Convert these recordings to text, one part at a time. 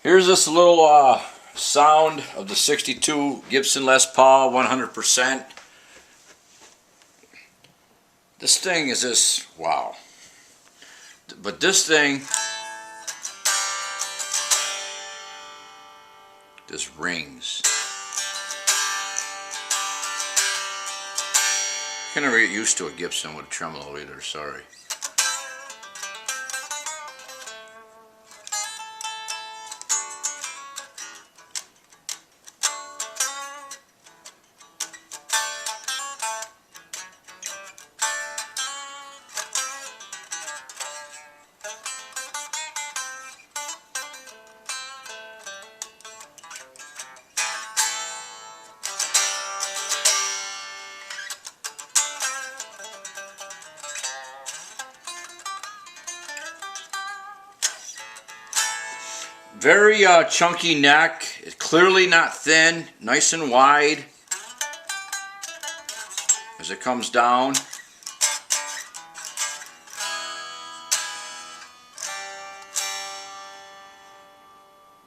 Here's this little sound of the 62 Gibson Les Paul 100%. This thing is just, wow. But this thing just rings. I can never get used to a Gibson with a tremolo either, sorry. Very chunky neck, it's clearly not thin, nice and wide as it comes down.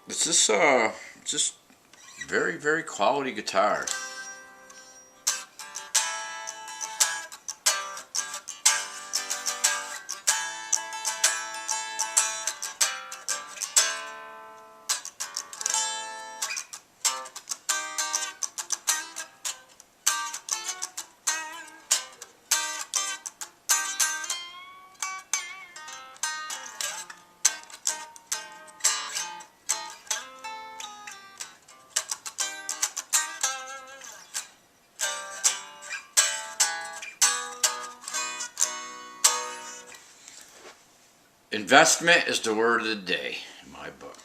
It's just very, very quality guitar. Investment is the word of the day in my book.